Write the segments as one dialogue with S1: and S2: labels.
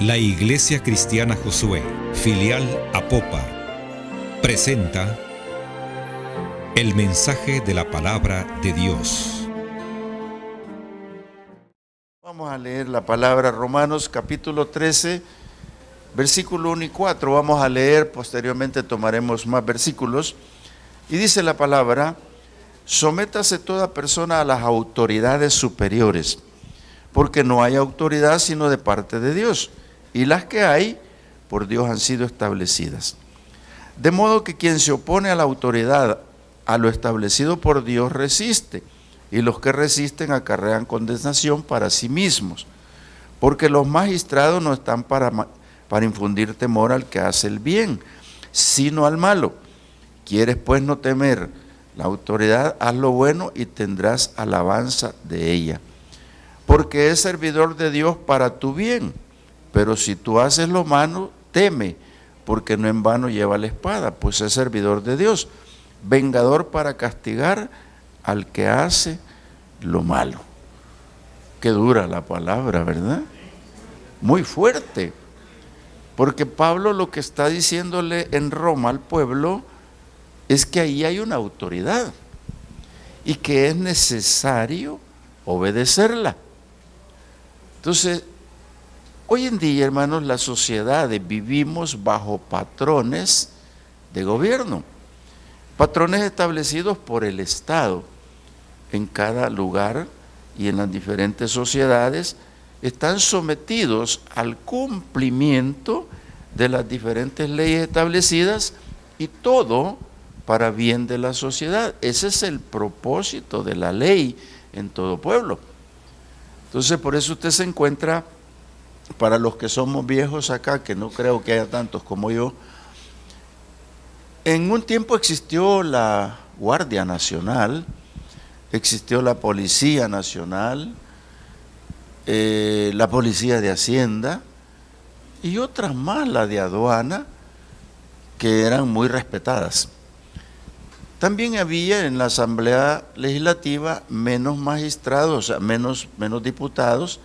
S1: La Iglesia Cristiana Josué, filial Apopa, presenta el mensaje de la palabra de Dios.
S2: Vamos a leer la palabra Romanos capítulo 13, versículo 1 y 4. Vamos a leer, posteriormente tomaremos más versículos. Y dice la palabra: sométase toda persona a las autoridades superiores, porque no hay autoridad sino de parte de Dios, y las que hay, por Dios han sido establecidas. De modo que quien se opone a la autoridad, a lo establecido por Dios, resiste, y los que resisten acarrean condenación para sí mismos, porque los magistrados no están para infundir temor al que hace el bien, sino al malo. ¿Quieres pues no temer la autoridad? Haz lo bueno y tendrás alabanza de ella, porque es servidor de Dios para tu bien. Pero si tú haces lo malo, teme, porque no en vano lleva la espada, pues es servidor de Dios, vengador para castigar al que hace lo malo. Qué dura la palabra, ¿verdad? Muy fuerte, porque Pablo lo que está diciéndole en Roma al pueblo es que ahí hay una autoridad y que es necesario obedecerla. Entonces, hoy en día, hermanos, las sociedades vivimos bajo patrones de gobierno, patrones establecidos por el Estado. En cada lugar y en las diferentes sociedades están sometidos al cumplimiento de las diferentes leyes establecidas, y todo para bien de la sociedad. Ese es el propósito de la ley en todo pueblo. Entonces, por eso usted se encuentra, para los que somos viejos acá, que no creo que haya tantos como yo, en un tiempo existió la Guardia Nacional, existió la Policía Nacional, la Policía de Hacienda y otras más, la de Aduana, que eran muy respetadas. También había en la Asamblea Legislativa menos magistrados, o sea, menos diputados,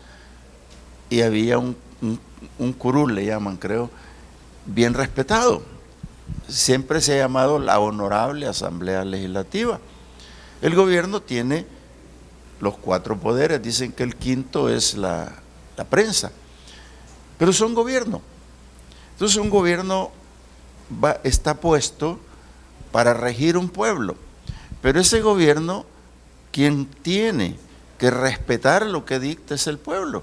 S2: y había un curul, le llaman, creo, bien respetado. Siempre se ha llamado la Honorable Asamblea Legislativa. El gobierno tiene los 4 poderes, dicen que el quinto es la prensa, pero son gobierno. Entonces un gobierno está puesto para regir un pueblo, pero ese gobierno, quien tiene que respetar lo que dicta es el pueblo.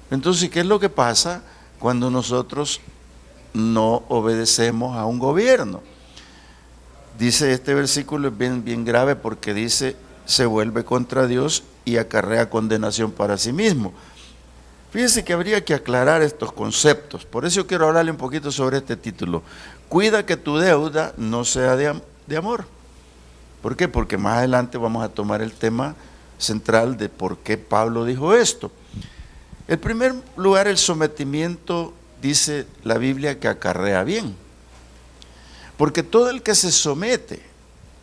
S2: Entonces, ¿qué es lo que pasa cuando nosotros no obedecemos a un gobierno? Dice este versículo, es bien grave, porque dice: se vuelve contra Dios y acarrea condenación para sí mismo. Fíjese que habría que aclarar estos conceptos. Por eso quiero hablarle un poquito sobre este título: cuida que tu deuda no sea de amor. ¿Por qué? Porque más adelante vamos a tomar el tema central de por qué Pablo dijo esto. En primer lugar, el sometimiento, dice la Biblia, que acarrea bien. Porque todo el que se somete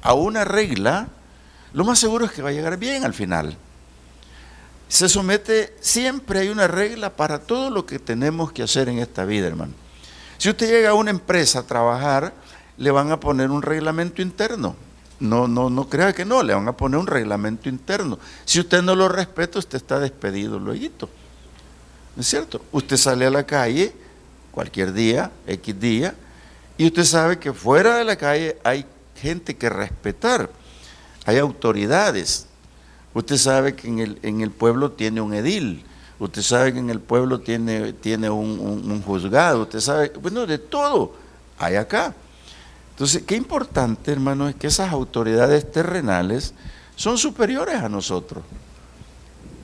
S2: a una regla, lo más seguro es que va a llegar bien al final. Se somete, siempre hay una regla para todo lo que tenemos que hacer en esta vida, hermano. Si usted llega a una empresa a trabajar, le van a poner un reglamento interno. No crea que no, le van a poner un reglamento interno. Si usted no lo respeta, usted está despedido luego. ¿No es cierto? Usted sale a la calle cualquier día, X día, y usted sabe que fuera de la calle hay gente que respetar, hay autoridades. Usted sabe que en el pueblo tiene un edil, usted sabe que en el pueblo tiene un juzgado, usted sabe, bueno, de todo hay acá. Entonces, qué importante, hermano, es que esas autoridades terrenales son superiores a nosotros.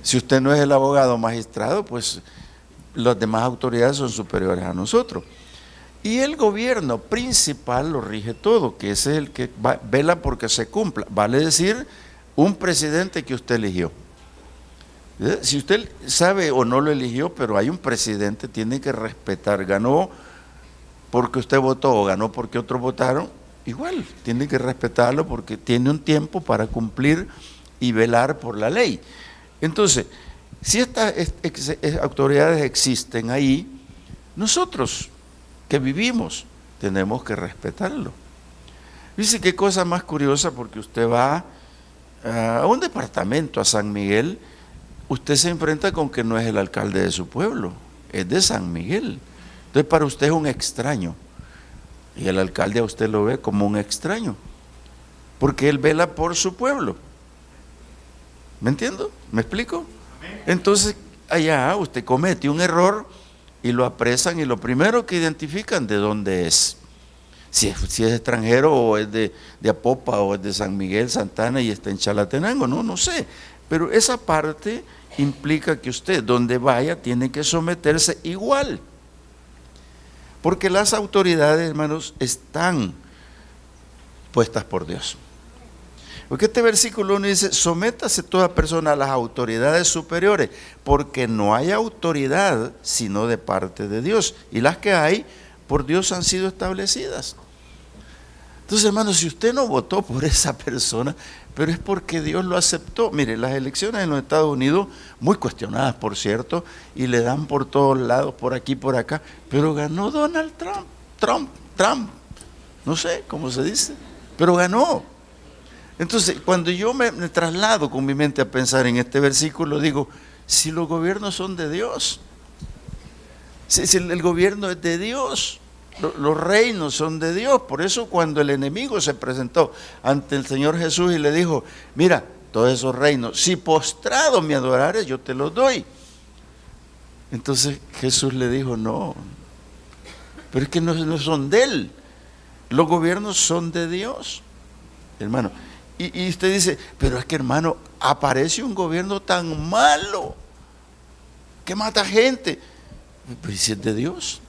S2: Si usted no es el abogado magistrado, pues las demás autoridades son superiores a nosotros. Y el gobierno principal lo rige todo, que ese es el que vela porque se cumpla. Vale decir, un presidente que usted eligió. Si usted sabe o no lo eligió, pero hay un presidente, tiene que respetar. Ganó porque usted votó o ganó porque otros votaron, igual, tiene que respetarlo porque tiene un tiempo para cumplir y velar por la ley. Entonces, Si estas autoridades existen ahí, nosotros que vivimos tenemos que respetarlo. Dice qué cosa más curiosa, porque usted va a un departamento, a San Miguel, usted se enfrenta con que no es el alcalde de su pueblo, es de San Miguel. Entonces para usted es un extraño, y el alcalde a usted lo ve como un extraño, porque él vela por su pueblo. ¿Me entiendo? ¿Me explico? Entonces allá usted comete un error y lo apresan, y lo primero que identifican de dónde es. Si es extranjero, o es de Apopa, o es de San Miguel, Santana, y está en Chalatenango, no sé. Pero esa parte implica que usted, donde vaya, tiene que someterse igual. Porque las autoridades, hermanos, están puestas por Dios. Porque este versículo 1 dice: sométase toda persona a las autoridades superiores, porque no hay autoridad sino de parte de Dios, y las que hay por Dios han sido establecidas. Entonces, hermanos, si usted no votó por esa persona, pero es porque Dios lo aceptó. Mire, las elecciones en los Estados Unidos, muy cuestionadas por cierto, y le dan por todos lados, por aquí, por acá, pero ganó Donald Trump, no sé cómo se dice, pero ganó. Entonces, cuando yo me traslado con mi mente a pensar en este versículo, digo, si los gobiernos son de Dios, si el gobierno es de Dios, los reinos son de Dios. Por eso cuando el enemigo se presentó ante el Señor Jesús y le dijo: mira, todos esos reinos, si postrado me adorares, yo te los doy. Entonces Jesús le dijo: no, pero es que no son de Él, los gobiernos son de Dios, hermano. Y usted dice: pero es que, hermano, aparece un gobierno tan malo que mata gente. Pero si es de Dios.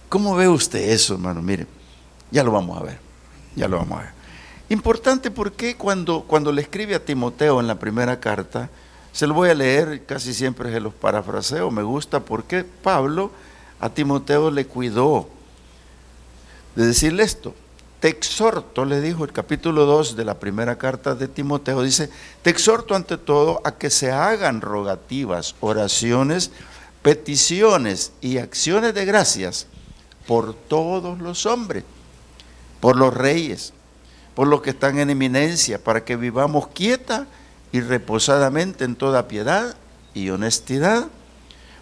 S2: ¿Cómo ve usted eso, hermano? Mire, ya lo vamos a ver. Importante, porque cuando le escribe a Timoteo en la primera carta, se lo voy a leer, casi siempre se los parafraseo, me gusta, porque Pablo a Timoteo le cuidó de decirle esto. Te exhorto, le dijo el capítulo 2 de la primera carta de Timoteo, dice: te exhorto ante todo a que se hagan rogativas, oraciones, peticiones y acciones de gracias por todos los hombres, por los reyes, por los que están en eminencia, para que vivamos quieta y reposadamente en toda piedad y honestidad,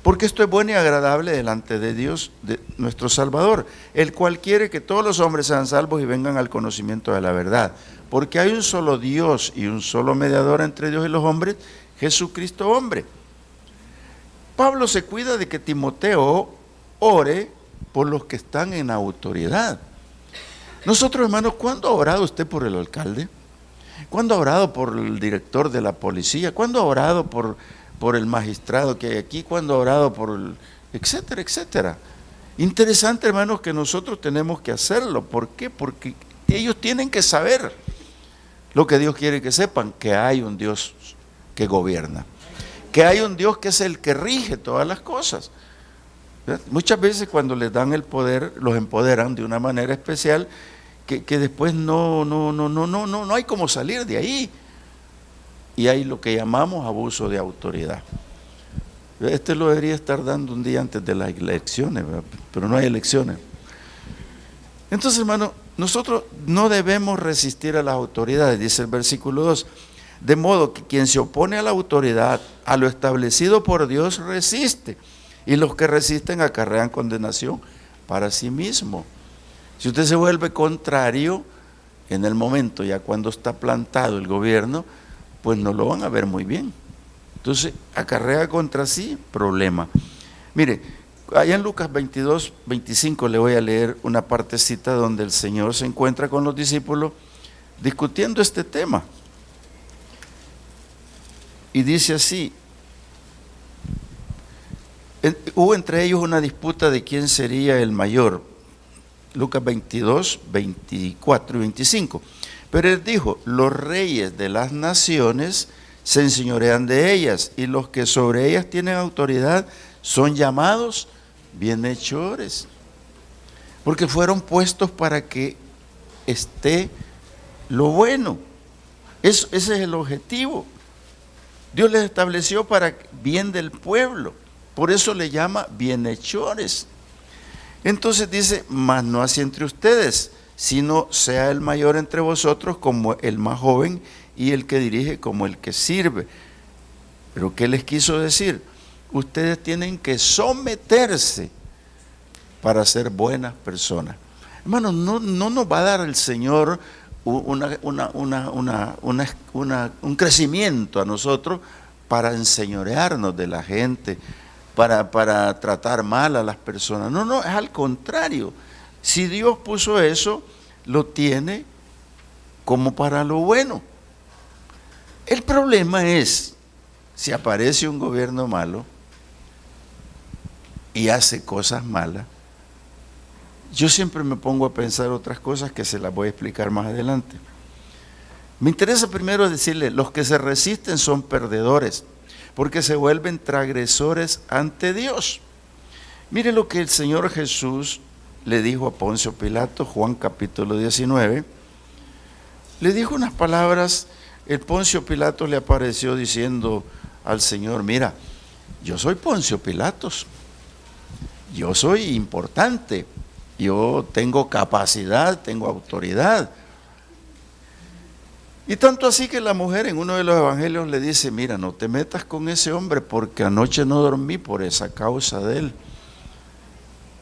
S2: porque esto es bueno y agradable delante de Dios, de nuestro Salvador, el cual quiere que todos los hombres sean salvos y vengan al conocimiento de la verdad, porque hay un solo Dios y un solo mediador entre Dios y los hombres, Jesucristo hombre. Pablo se cuida de que Timoteo ore por los que están en autoridad. Nosotros, hermanos, ¿cuándo ha orado usted por el alcalde? ¿Cuándo ha orado por el director de la policía? ¿Cuándo ha orado por el magistrado que hay aquí? ¿Cuándo ha orado por el etcétera, etcétera? Interesante, hermanos, que nosotros tenemos que hacerlo. ¿Por qué? Porque ellos tienen que saber lo que Dios quiere que sepan: que hay un Dios que gobierna, que hay un Dios que es el que rige todas las cosas. Muchas veces cuando les dan el poder, los empoderan de una manera especial que después no hay cómo salir de ahí. Y hay lo que llamamos abuso de autoridad. Este lo debería estar dando un día antes de las elecciones, ¿verdad? Pero no hay elecciones. Entonces, hermano, nosotros no debemos resistir a las autoridades, dice el versículo 2. De modo que quien se opone a la autoridad, a lo establecido por Dios, resiste. Y los que resisten acarrean condenación para sí mismo. Si usted se vuelve contrario en el momento, ya cuando está plantado el gobierno, pues no lo van a ver muy bien. Entonces, acarrea contra sí problema. Mire, allá en Lucas 22, 25 le voy a leer una partecita donde el Señor se encuentra con los discípulos discutiendo este tema. Y dice así: hubo entre ellos una disputa de quién sería el mayor. Lucas 22, 24 y 25. Pero él dijo: los reyes de las naciones se enseñorean de ellas, y los que sobre ellas tienen autoridad son llamados bienhechores, porque fueron puestos para que esté lo bueno. Ese es el objetivo. Dios les estableció para bien del pueblo. Por eso le llama bienhechores. Entonces dice, mas no así entre ustedes, sino sea el mayor entre vosotros como el más joven y el que dirige como el que sirve. ¿Pero qué les quiso decir? Ustedes tienen que someterse para ser buenas personas. Hermanos, no nos va a dar el Señor un crecimiento a nosotros para enseñorearnos de la gente, para tratar mal a las personas. No, es al contrario. Si Dios puso eso, lo tiene como para lo bueno. El problema es, si aparece un gobierno malo y hace cosas malas, yo siempre me pongo a pensar otras cosas que se las voy a explicar más adelante. Me interesa primero decirle, los que se resisten son perdedores, porque se vuelven transgresores ante Dios. Mire lo que el Señor Jesús le dijo a Poncio Pilato, Juan capítulo 19. Le dijo unas palabras, el Poncio Pilato le apareció diciendo al Señor, mira, yo soy Poncio Pilatos, yo soy importante, yo tengo capacidad, tengo autoridad. Y tanto así que la mujer en uno de los evangelios le dice, mira, no te metas con ese hombre porque anoche no dormí por esa causa de él.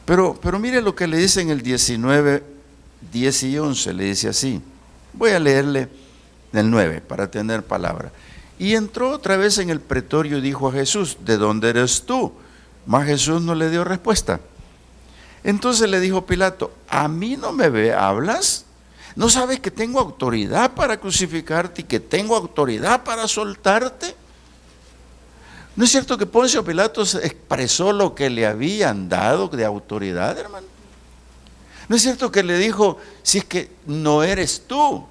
S2: Pero mire lo que le dice en el 19, 10 y 11, le dice así. Voy a leerle el 9 para tener palabra. Y entró otra vez en el pretorio y dijo a Jesús, ¿de dónde eres tú? Mas Jesús no le dio respuesta. Entonces le dijo Pilato, ¿a mí no me hablas? ¿No sabes que tengo autoridad para crucificarte y que tengo autoridad para soltarte? ¿No es cierto que Poncio Pilato expresó lo que le habían dado de autoridad, hermano? ¿No es cierto que le dijo, si es que no eres tú,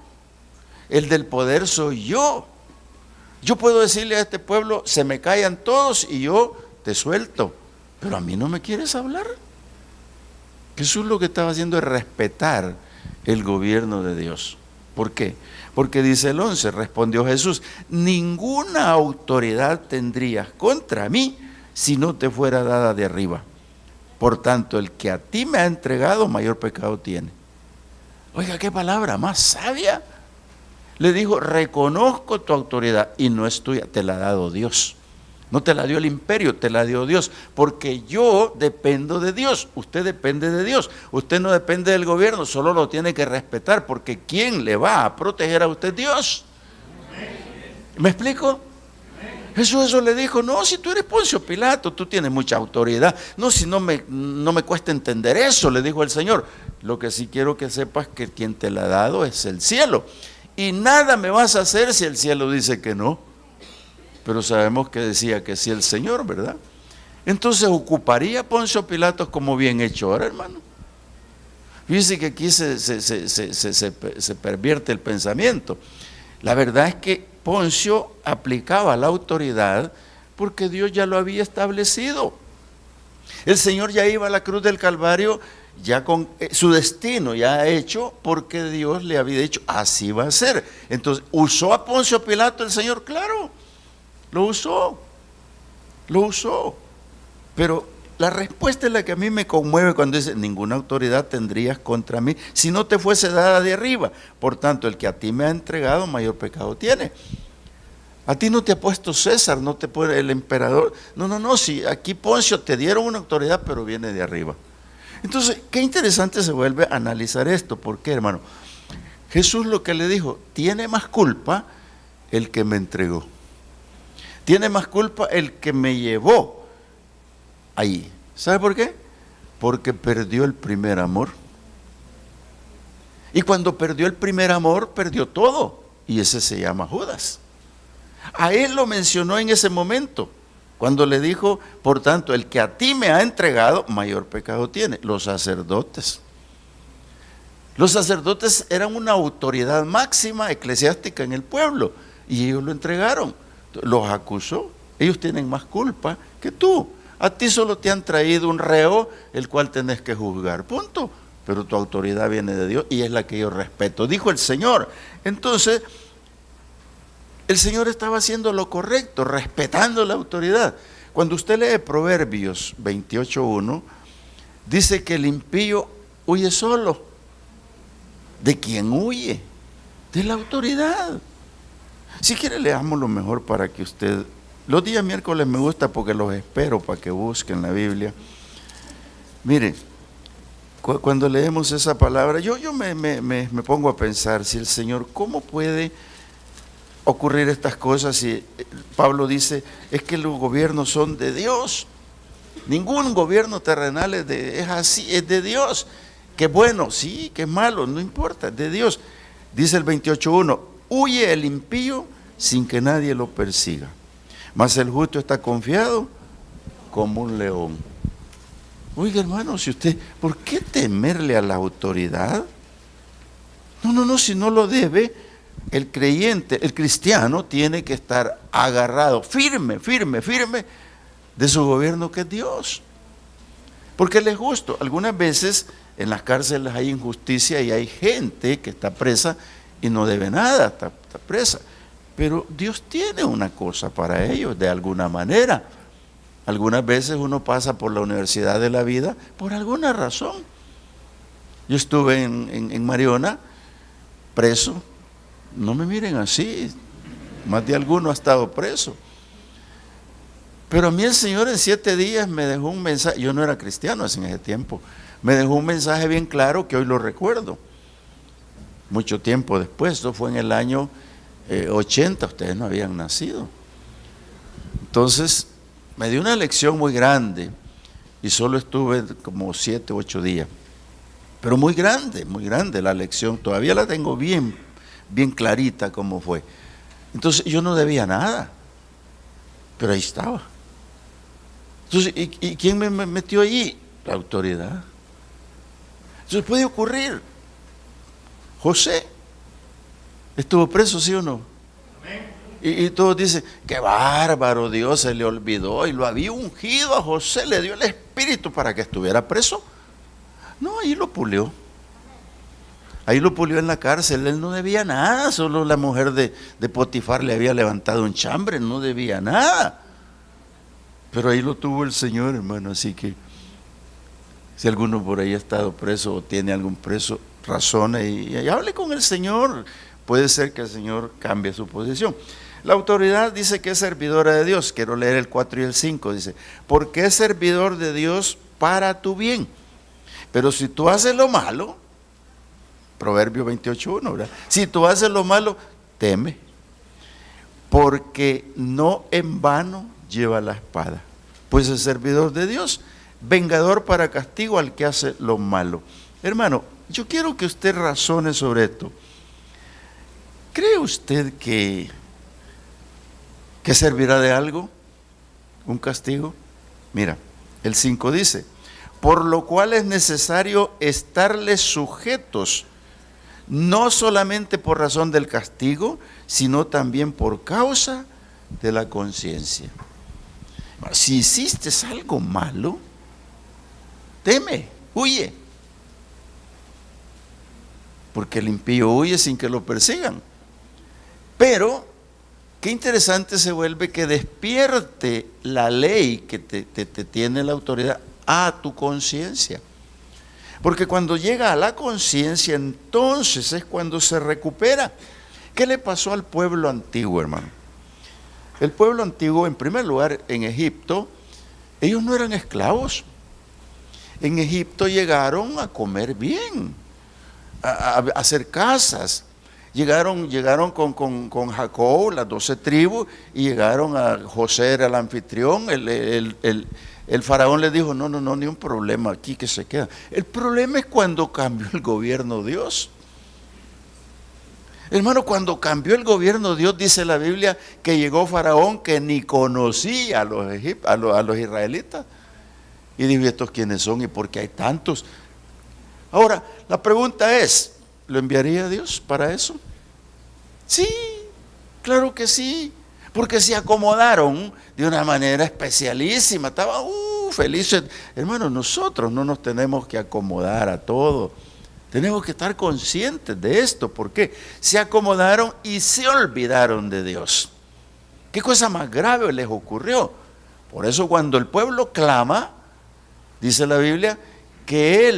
S2: el del poder soy yo? Yo puedo decirle a este pueblo, se me callan todos y yo te suelto, pero a mí no me quieres hablar. Jesús lo que estaba haciendo es respetar el gobierno de Dios. ¿Por qué? Porque dice el 11, respondió Jesús, ninguna autoridad tendrías contra mí si no te fuera dada de arriba. Por tanto, el que a ti me ha entregado, mayor pecado tiene. Oiga, qué palabra más sabia. Le dijo, reconozco tu autoridad y no es tuya, te la ha dado Dios. No te la dio el imperio, te la dio Dios, porque yo dependo de Dios, usted depende de Dios, usted no depende del gobierno, solo lo tiene que respetar, porque ¿quién le va a proteger a usted? Dios. ¿Me explico? Jesús eso le dijo, no, si tú eres Poncio Pilato, tú tienes mucha autoridad, no, si no me cuesta entender eso, le dijo el Señor, lo que sí quiero que sepas que quien te la ha dado es el cielo, y nada me vas a hacer si el cielo dice que no. Pero sabemos que decía que sí el Señor, ¿verdad? Entonces ocuparía Poncio Pilatos como bienhechor, hermano. Fíjense que aquí se pervierte el pensamiento. La verdad es que Poncio aplicaba la autoridad porque Dios ya lo había establecido. El Señor ya iba a la cruz del Calvario ya con su destino ya hecho, porque Dios le había dicho, así va a ser. Entonces, ¿usó a Poncio Pilato el Señor? Claro. Lo usó, pero la respuesta es la que a mí me conmueve cuando dice, ninguna autoridad tendrías contra mí si no te fuese dada de arriba. Por tanto, el que a ti me ha entregado, mayor pecado tiene. A ti no te ha puesto César, no te pone el emperador. No, si aquí Poncio te dieron una autoridad, pero viene de arriba. Entonces, qué interesante se vuelve a analizar esto. ¿Por qué, hermano? Jesús lo que le dijo, tiene más culpa el que me entregó. Tiene más culpa el que me llevó ahí. ¿Sabe por qué? Porque perdió el primer amor. Y cuando perdió el primer amor, perdió todo. Y ese se llama Judas. A él lo mencionó en ese momento, cuando le dijo, por tanto, el que a ti me ha entregado, mayor pecado tiene. Los sacerdotes. Los sacerdotes eran una autoridad máxima eclesiástica en el pueblo. Y ellos lo entregaron. Los acusó, ellos tienen más culpa que tú. A ti solo te han traído un reo, el cual tenés que juzgar, punto. Pero tu autoridad viene de Dios y es la que yo respeto, dijo el Señor. Entonces, El Señor estaba haciendo lo correcto, respetando la autoridad. Cuando usted lee Proverbios 28:1, dice que el impío huye solo. ¿De quién huye? De la autoridad. Si quiere, leámoslo mejor para que usted... Los días miércoles me gusta porque los espero para que busquen la Biblia. Mire, cuando leemos esa palabra, yo me pongo a pensar, si el Señor, ¿cómo puede ocurrir estas cosas? Si Pablo dice, es que los gobiernos son de Dios. Ningún gobierno terrenal es así, es de Dios. Que bueno, sí, que malo, no importa, es de Dios. Dice el 28:1, huye el impío sin que nadie lo persiga, mas el justo está confiado como un león. Oiga, hermano, si usted, ¿por qué temerle a la autoridad? No, si no lo debe, el creyente, el cristiano tiene que estar agarrado, firme de su gobierno, que es Dios. Porque Él es justo. Algunas veces en las cárceles hay injusticia y hay gente que está presa y no debe nada, está presa. Pero Dios tiene una cosa para ellos, de alguna manera. Algunas veces uno pasa por la universidad de la vida por alguna razón. Yo estuve en Mariona, preso. No me miren así, más de alguno ha estado preso. Pero a mí el Señor en 7 días me dejó un mensaje. Yo no era cristiano en ese tiempo. Me dejó un mensaje bien claro que hoy lo recuerdo. Mucho tiempo después, esto fue en el año 80, ustedes no habían nacido. Entonces, me dio una lección muy grande y solo estuve como 7 u 8 días. Pero muy grande la lección. Todavía la tengo bien clarita cómo fue. Entonces, yo no debía nada, pero ahí estaba. Entonces, ¿y quién me metió allí? La autoridad. Entonces puede ocurrir. José estuvo preso, ¿sí o no? Y todos dicen, qué bárbaro, Dios se le olvidó y lo había ungido a José, le dio el espíritu para que estuviera preso. No, ahí lo pulió. Ahí lo pulió en la cárcel. Él no debía nada, solo la mujer de Potifar le había levantado un chambre, no debía nada. Pero ahí lo tuvo el Señor, hermano. Así que si alguno por ahí ha estado preso o tiene algún preso, razone y hable con el Señor. Puede ser que el Señor cambie su posición. La autoridad dice que es servidora de Dios. Quiero leer el 4 y el 5. Dice, porque es servidor de Dios para tu bien. Pero si tú haces lo malo, Proverbio 28:1, ¿verdad? Si tú haces lo malo, teme, porque no en vano lleva la espada, pues es servidor de Dios, vengador para castigo al que hace lo malo. Hermano, yo quiero que usted razone sobre esto. ¿Cree usted que servirá de algo un castigo? Mira, el 5 dice, por lo cual es necesario estarles sujetos, no solamente por razón del castigo, sino también por causa de la conciencia. Si hiciste algo malo, teme, huye. Porque el impío huye sin que lo persigan. Pero, qué interesante se vuelve que despierte la ley que te tiene la autoridad a tu conciencia. Porque cuando llega a la conciencia, entonces es cuando se recupera. ¿Qué le pasó al pueblo antiguo, hermano? El pueblo antiguo, en primer lugar, en Egipto, ellos no eran esclavos. En Egipto llegaron a comer bien, a hacer casas. Llegaron con Jacob, las 12 tribus, y llegaron a José, era el anfitrión. El faraón le dijo, no, ni un problema aquí, que se queda. El problema es cuando cambió el gobierno de Dios. Hermano, cuando cambió el gobierno de Dios, dice la Biblia que llegó faraón que ni conocía a los israelitas. Y dijo, ¿estos quiénes son y por qué hay tantos? Ahora, la pregunta es, ¿lo enviaría Dios para eso? Sí, claro que sí, porque se acomodaron de una manera especialísima, estaban felices. Hermano, nosotros no nos tenemos que acomodar a todo. Tenemos que estar conscientes de esto. ¿Por qué? Se acomodaron y se olvidaron de Dios. ¿Qué cosa más grave les ocurrió? Por eso cuando el pueblo clama, dice la Biblia, que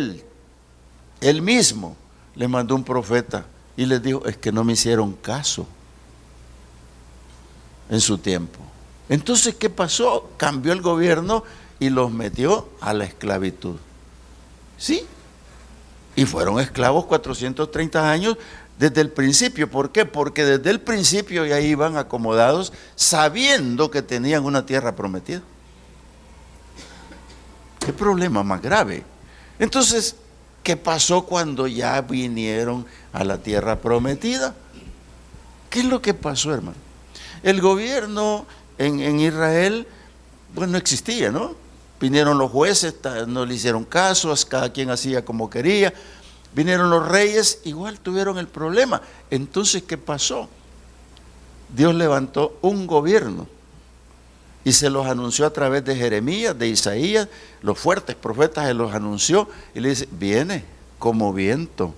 S2: él mismo le mandó un profeta y les dijo, es que no me hicieron caso en su tiempo. Entonces, ¿qué pasó? Cambió el gobierno y los metió a la esclavitud. ¿Sí? Y fueron esclavos 430 años desde el principio. ¿Por qué? Porque desde el principio ya iban acomodados sabiendo que tenían una tierra prometida. ¿Qué problema más grave? Entonces, ¿qué pasó cuando ya vinieron a la tierra prometida? ¿Qué es lo que pasó, hermano? El gobierno en Israel, pues no existía, ¿no? Vinieron los jueces, no le hicieron caso, cada quien hacía como quería. Vinieron los reyes, igual tuvieron el problema. Entonces, ¿qué pasó? Dios levantó un gobierno y se los anunció a través de Jeremías, de Isaías, los fuertes profetas se los anunció y le dice, viene como viento,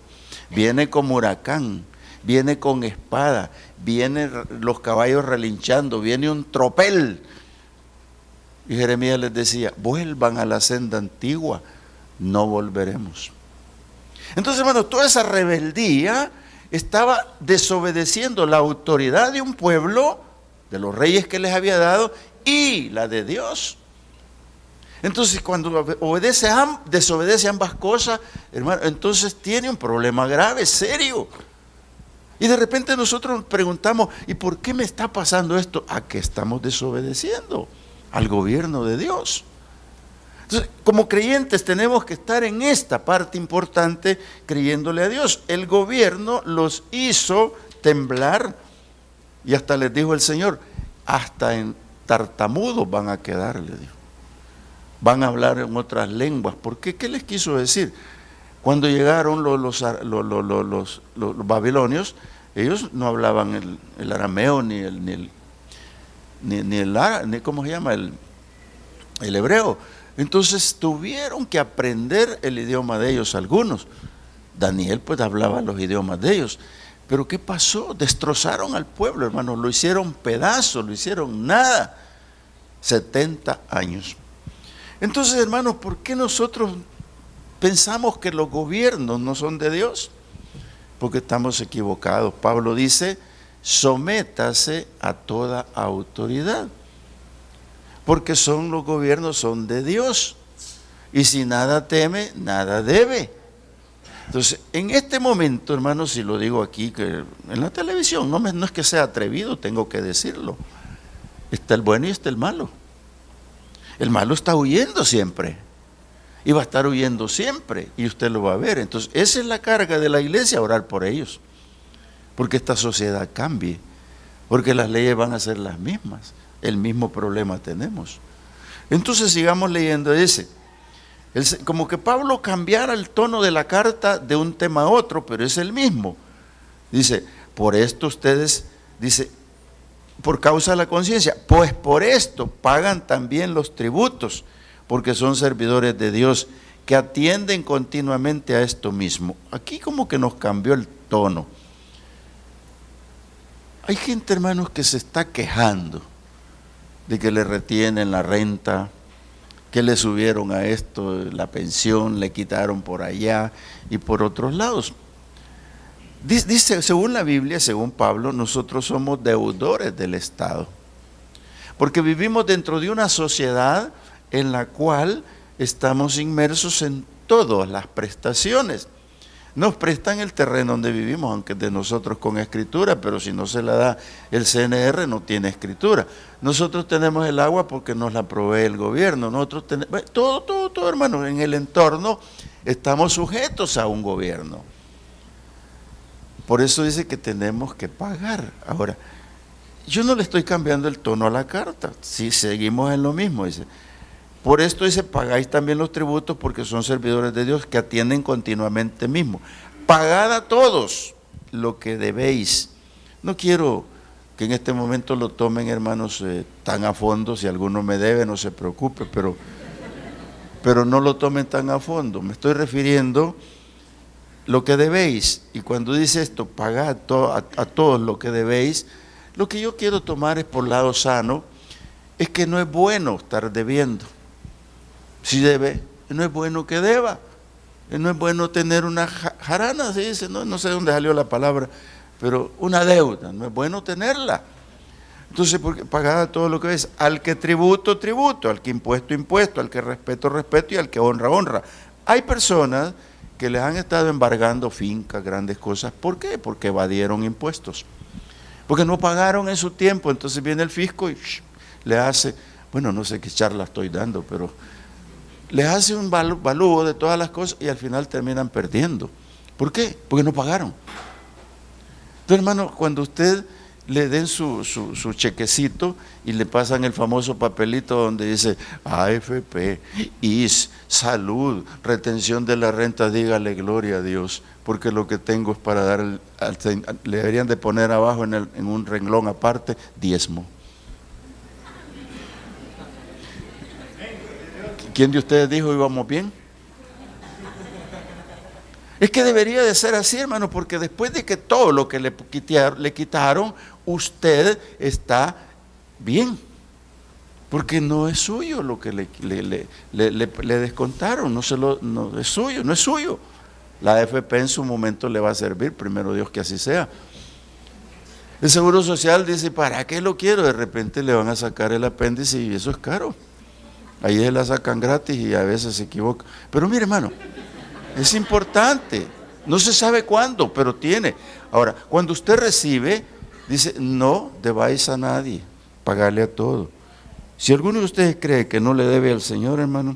S2: viene como huracán, viene con espada, vienen los caballos relinchando, viene un tropel. Y Jeremías les decía, vuelvan a la senda antigua, no volveremos. Entonces, hermanos, toda esa rebeldía estaba desobedeciendo la autoridad de un pueblo, de los reyes que les había dado, y la de Dios. Entonces, cuando desobedece ambas cosas, hermano, entonces tiene un problema grave, serio. Y de repente nosotros nos preguntamos, ¿y por qué me está pasando esto? ¿A qué estamos desobedeciendo? Al gobierno de Dios. Entonces, como creyentes tenemos que estar en esta parte importante creyéndole a Dios. El gobierno los hizo temblar y hasta les dijo el Señor, hasta en tartamudos van a quedar, le dijo. Van a hablar en otras lenguas. ¿Por qué? ¿Qué les quiso decir? Cuando llegaron los babilonios, ellos no hablaban el arameo ni ¿cómo se llama? El hebreo. Entonces tuvieron que aprender el idioma de ellos algunos. Daniel pues hablaba los idiomas de ellos. Pero ¿qué pasó? Destrozaron al pueblo, hermanos. Lo hicieron pedazos, lo hicieron nada. 70 años. Entonces, hermanos, ¿por qué nosotros pensamos que los gobiernos no son de Dios? Porque estamos equivocados. Pablo dice, sométase a toda autoridad. Porque los gobiernos son de Dios. Y si nada teme, nada debe. Entonces, en este momento, hermanos, si lo digo aquí, que en la televisión, no es que sea atrevido, tengo que decirlo. Está el bueno y está el malo. El malo está huyendo siempre. Y va a estar huyendo siempre. Y usted lo va a ver. Entonces, esa es la carga de la iglesia, orar por ellos. Porque esta sociedad cambie. Porque las leyes van a ser las mismas. El mismo problema tenemos. Entonces, sigamos leyendo. Dice, como que Pablo cambiara el tono de la carta de un tema a otro, pero es el mismo. Dice, por esto ustedes, dice, por causa de la conciencia, pues por esto pagan también los tributos, porque son servidores de Dios que atienden continuamente a esto mismo. Aquí como que nos cambió el tono. Hay gente, hermanos, que se está quejando de que le retienen la renta, que le subieron a esto la pensión, le quitaron por allá y por otros lados. Dice, según la Biblia, según Pablo, nosotros somos deudores del Estado, porque vivimos dentro de una sociedad en la cual estamos inmersos en todas las prestaciones. Nos prestan el terreno donde vivimos, aunque es de nosotros con escritura, pero si no se la da el CNR no tiene escritura. Nosotros tenemos el agua porque nos la provee el gobierno. Nosotros tenemos todo, hermano, en el entorno estamos sujetos a un gobierno. Por eso dice que tenemos que pagar. Ahora, yo no le estoy cambiando el tono a la carta, si seguimos en lo mismo, dice. Por esto dice, pagáis también los tributos porque son servidores de Dios que atienden continuamente mismo. Pagad a todos lo que debéis. No quiero que en este momento lo tomen, hermanos, tan a fondo. Si alguno me debe, no se preocupe, pero no lo tomen tan a fondo. Me estoy refiriendo lo que debéis. Y cuando dice esto, pagad a todos lo que debéis, lo que yo quiero tomar es por lado sano, es que no es bueno estar debiendo. Si debe, no es bueno que deba. No es bueno tener una jarana, se dice, no sé dónde salió la palabra, pero una deuda, no es bueno tenerla. Entonces, porque pagad todo lo que ves, al que tributo, tributo, al que impuesto, impuesto, al que respeto, respeto y al que honra, honra. Hay personas que les han estado embargando fincas, grandes cosas. ¿Por qué? Porque evadieron impuestos. Porque no pagaron en su tiempo, entonces viene el fisco y le hace, bueno, no sé qué charla estoy dando, pero les hace un balúo de todas las cosas y al final terminan perdiendo. ¿Por qué? Porque no pagaron. Entonces, hermano, cuando usted le den su chequecito y le pasan el famoso papelito donde dice AFP, IS, salud, retención de la renta, dígale gloria a Dios, porque lo que tengo es para dar, le deberían de poner abajo en un renglón aparte, diezmo. ¿Quién de ustedes dijo íbamos bien? Es que debería de ser así, hermano, porque después de que todo lo que le quitaron, usted está bien. Porque no es suyo lo que le descontaron, no es suyo, no es suyo. La AFP en su momento le va a servir, primero Dios que así sea. El Seguro Social dice, ¿para qué lo quiero? De repente le van a sacar el apéndice y eso es caro. Ahí se la sacan gratis y a veces se equivoca. Pero mire, hermano, es importante. No se sabe cuándo, pero tiene. Ahora, cuando usted recibe, dice, no debáis a nadie, pagarle a todo. Si alguno de ustedes cree que no le debe al Señor, hermano,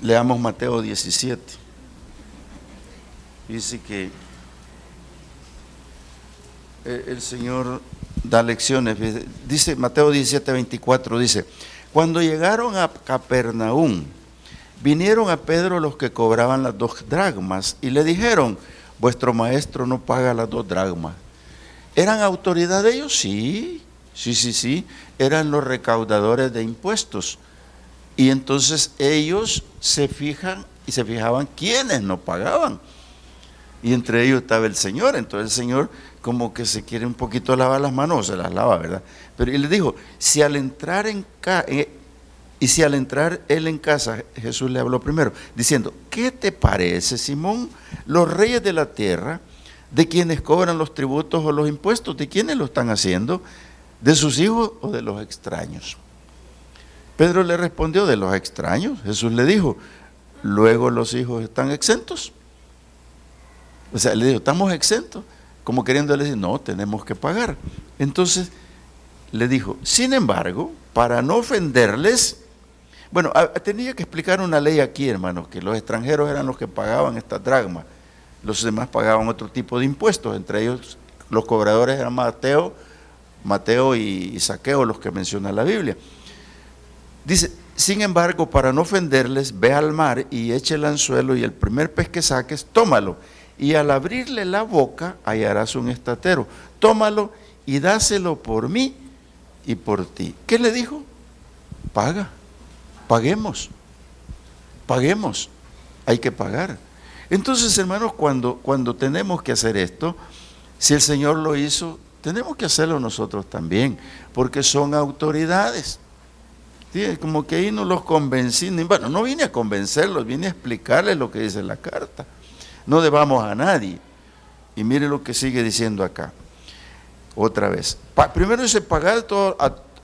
S2: leamos Mateo 17. Dice que el Señor da lecciones. Dice Mateo 17, 24, dice, cuando llegaron a Capernaum, vinieron a Pedro los que cobraban las 2 dracmas y le dijeron, vuestro maestro no paga las 2 dracmas. ¿Eran autoridad de ellos? Sí, eran los recaudadores de impuestos. Y entonces ellos se fijaban quiénes no pagaban. Y entre ellos estaba el Señor. Entonces el Señor como que se quiere un poquito lavar las manos, se las lava, ¿verdad? Pero él le dijo, si al entrar él en casa, Jesús le habló primero, diciendo, ¿qué te parece, Simón? Los reyes de la tierra, ¿de quienes cobran los tributos o los impuestos? ¿De quiénes lo están haciendo? ¿De sus hijos o de los extraños? Pedro le respondió, de los extraños. Jesús le dijo, luego los hijos están exentos. O sea, le dijo, estamos exentos, como queriéndole decir, no, tenemos que pagar. Entonces le dijo, sin embargo, para no ofenderles, bueno, tenía que explicar una ley aquí, hermanos, que los extranjeros eran los que pagaban esta dracma, los demás pagaban otro tipo de impuestos, entre ellos los cobradores eran Mateo y Zaqueo, los que menciona la Biblia. Dice, sin embargo, para no ofenderles, ve al mar y eche el anzuelo y el primer pez que saques, tómalo. Y al abrirle la boca hallarás un estatero. Tómalo y dáselo por mí y por ti. ¿Qué le dijo? Paguemos. Hay que pagar. Entonces, hermanos, cuando tenemos que hacer esto, si el Señor lo hizo, tenemos que hacerlo nosotros también, porque son autoridades. ¿Sí? Como que ahí no los convencí, bueno, no vine a convencerlos, vine a explicarles lo que dice la carta. No debamos a nadie. Y mire lo que sigue diciendo acá. Otra vez. Primero dice, pagad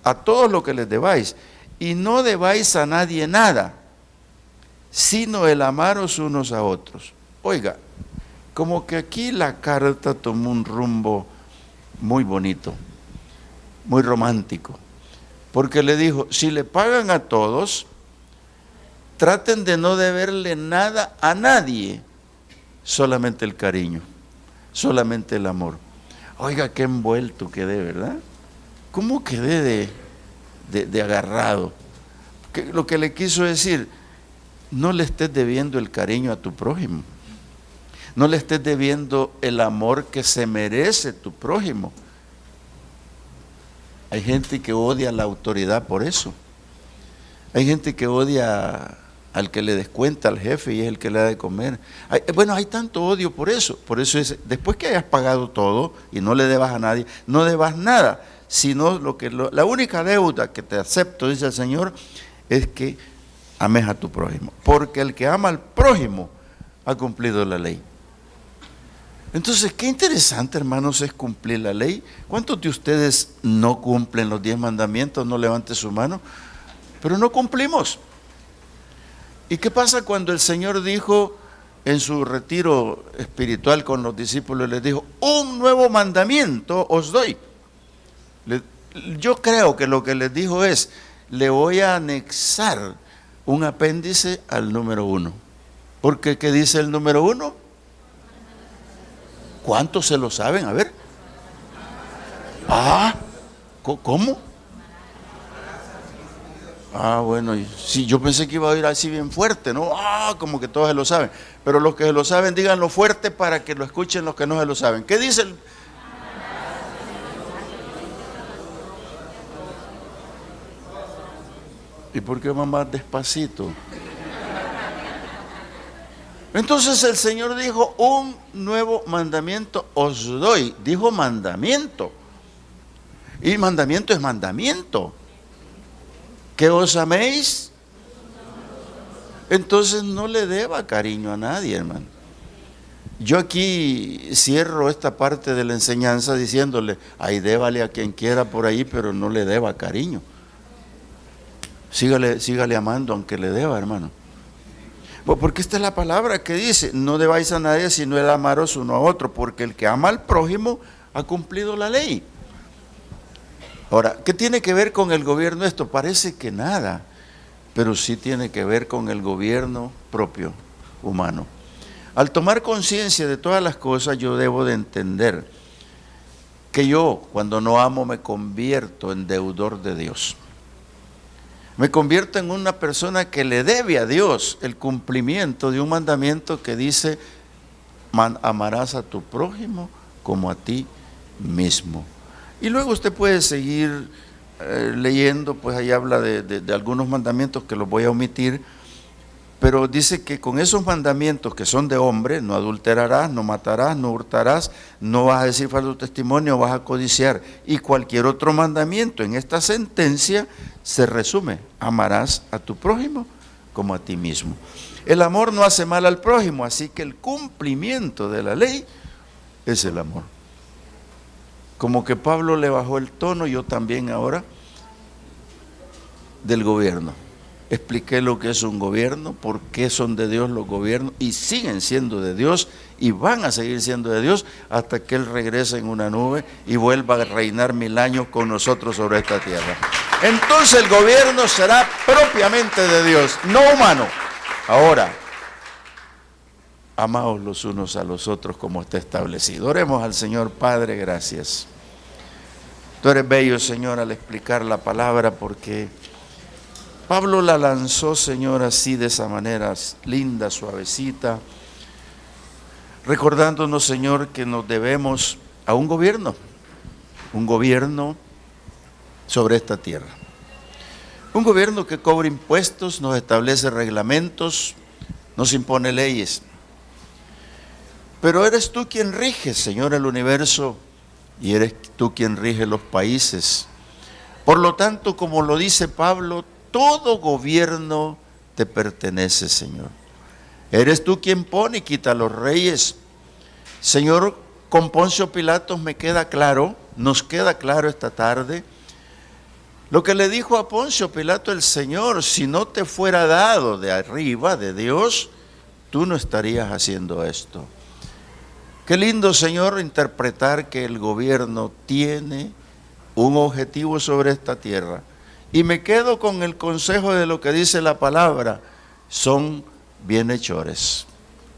S2: a todos lo que les debáis. Y no debáis a nadie nada, sino el amaros unos a otros. Oiga, como que aquí la carta tomó un rumbo muy bonito, muy romántico. Porque le dijo, si le pagan a todos, traten de no deberle nada a nadie. Solamente el cariño, solamente el amor. Oiga, qué envuelto quedé, ¿verdad? ¿Cómo quedé de agarrado? Lo que le quiso decir, no le estés debiendo el cariño a tu prójimo. No le estés debiendo el amor que se merece tu prójimo. Hay gente que odia la autoridad por eso. Hay gente que odia al que le descuenta al jefe y es el que le da de comer. Bueno, hay tanto odio por eso. Por eso es, después que hayas pagado todo y no le debas a nadie, no debas nada, sino la única deuda que te acepto, dice el Señor, es que ames a tu prójimo. Porque el que ama al prójimo ha cumplido la ley. Entonces, qué interesante, hermanos, es cumplir la ley. ¿Cuántos de ustedes no cumplen los 10 mandamientos? No levante su mano. Pero no cumplimos. ¿Y qué pasa cuando el Señor dijo en su retiro espiritual con los discípulos, les dijo, un nuevo mandamiento os doy? Yo creo que lo que les dijo es, le voy a anexar un apéndice al número 1. Porque ¿qué dice el número 1? ¿Cuántos se lo saben? A ver. ¿Cómo? Bueno, sí, yo pensé que iba a ir así bien fuerte, ¿no? Como que todos se lo saben. Pero los que se lo saben, díganlo fuerte para que lo escuchen los que no se lo saben. ¿Qué dice el...? ¿Y por qué va más despacito? Entonces el Señor dijo, un nuevo mandamiento os doy. Dijo mandamiento. Y mandamiento es mandamiento. Que os améis. Entonces no le deba cariño a nadie, hermano. Yo aquí cierro esta parte de la enseñanza diciéndole, ahí débale a quien quiera por ahí, pero no le deba cariño. Sígale amando aunque le deba, hermano. Porque esta es la palabra que dice, no debáis a nadie sino el amaros uno a otro, porque el que ama al prójimo ha cumplido la ley. Ahora, ¿qué tiene que ver con el gobierno esto? Parece que nada, pero sí tiene que ver con el gobierno propio, humano. Al tomar conciencia de todas las cosas, yo debo de entender que yo, cuando no amo, me convierto en deudor de Dios. Me convierto en una persona que le debe a Dios el cumplimiento de un mandamiento que dice, amarás a tu prójimo como a ti mismo. Y luego usted puede seguir leyendo, pues ahí habla de algunos mandamientos que los voy a omitir, pero dice que con esos mandamientos que son de hombre, no adulterarás, no matarás, no hurtarás, no vas a decir falso testimonio, vas a codiciar, y cualquier otro mandamiento en esta sentencia se resume, amarás a tu prójimo como a ti mismo. El amor no hace mal al prójimo, así que el cumplimiento de la ley es el amor. Como que Pablo le bajó el tono, yo también ahora, del gobierno. Expliqué lo que es un gobierno, por qué son de Dios los gobiernos, y siguen siendo de Dios, y van a seguir siendo de Dios, hasta que Él regrese en una nube y vuelva a reinar 1000 años con nosotros sobre esta tierra. Entonces el gobierno será propiamente de Dios, no humano. Ahora, amaos los unos a los otros como está establecido. Oremos al Señor. Padre, gracias. Tú eres bello, Señor, al explicar la palabra, porque Pablo la lanzó, Señor, así de esa manera linda, suavecita, recordándonos, Señor, que nos debemos a un gobierno sobre esta tierra. Un gobierno que cobra impuestos, nos establece reglamentos, nos impone leyes. Pero eres tú quien rige, Señor, el universo, y eres tú quien rige los países. Por lo tanto, como lo dice Pablo, todo gobierno te pertenece, Señor. Eres tú quien pone y quita a los reyes. Señor, con Poncio Pilatos me queda claro, nos queda claro esta tarde, lo que le dijo a Poncio Pilato el Señor: si no te fuera dado de arriba, de Dios, tú no estarías haciendo esto. Qué lindo, Señor, interpretar que el gobierno tiene un objetivo sobre esta tierra. Y me quedo con el consejo de lo que dice la palabra: son bienhechores.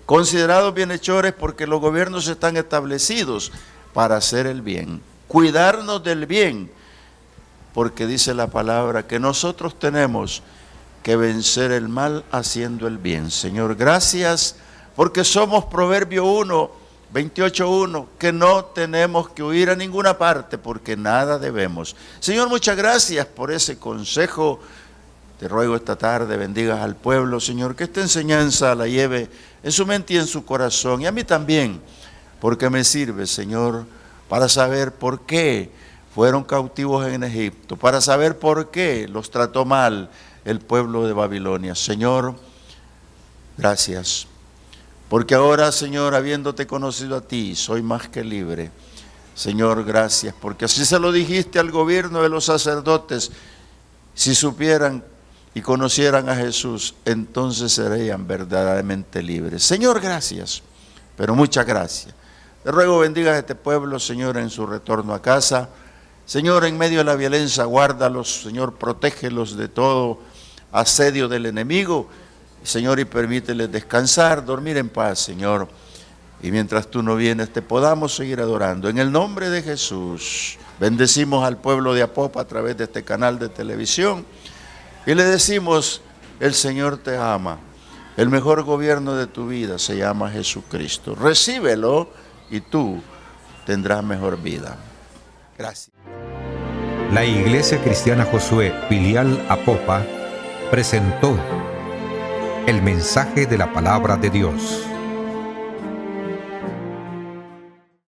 S2: Considerados bienhechores porque los gobiernos están establecidos para hacer el bien, cuidarnos del bien, porque dice la palabra que nosotros tenemos que vencer el mal haciendo el bien. Señor, gracias porque somos Proverbio 28:1, que no tenemos que huir a ninguna parte porque nada debemos. Señor, muchas gracias por ese consejo Te ruego esta tarde bendigas al pueblo, Señor, que esta enseñanza la lleve en su mente y en su corazón, y a mí también, porque me sirve, Señor, para saber por qué fueron cautivos en Egipto, para saber por qué los trató mal el pueblo de Babilonia. Señor, gracias, porque ahora, Señor, habiéndote conocido a ti, soy más que libre. Señor, gracias, porque así se lo dijiste al gobierno de los sacerdotes. Si supieran y conocieran a Jesús, entonces serían verdaderamente libres. Señor, gracias, pero muchas gracias. Te ruego bendiga a este pueblo, Señor, en su retorno a casa. Señor, en medio de la violencia, guárdalos, Señor, protégelos de todo asedio del enemigo. Señor, y permíteles descansar, dormir en paz, Señor. Y mientras tú no vienes, te podamos seguir adorando. En el nombre de Jesús, bendecimos al pueblo de Apopa a través de este canal de televisión. Y le decimos, el Señor te ama. El mejor gobierno de tu vida se llama Jesucristo. Recíbelo y tú tendrás mejor vida. Gracias.
S1: La Iglesia Cristiana Josué, filial Apopa, presentó el mensaje de la palabra de Dios.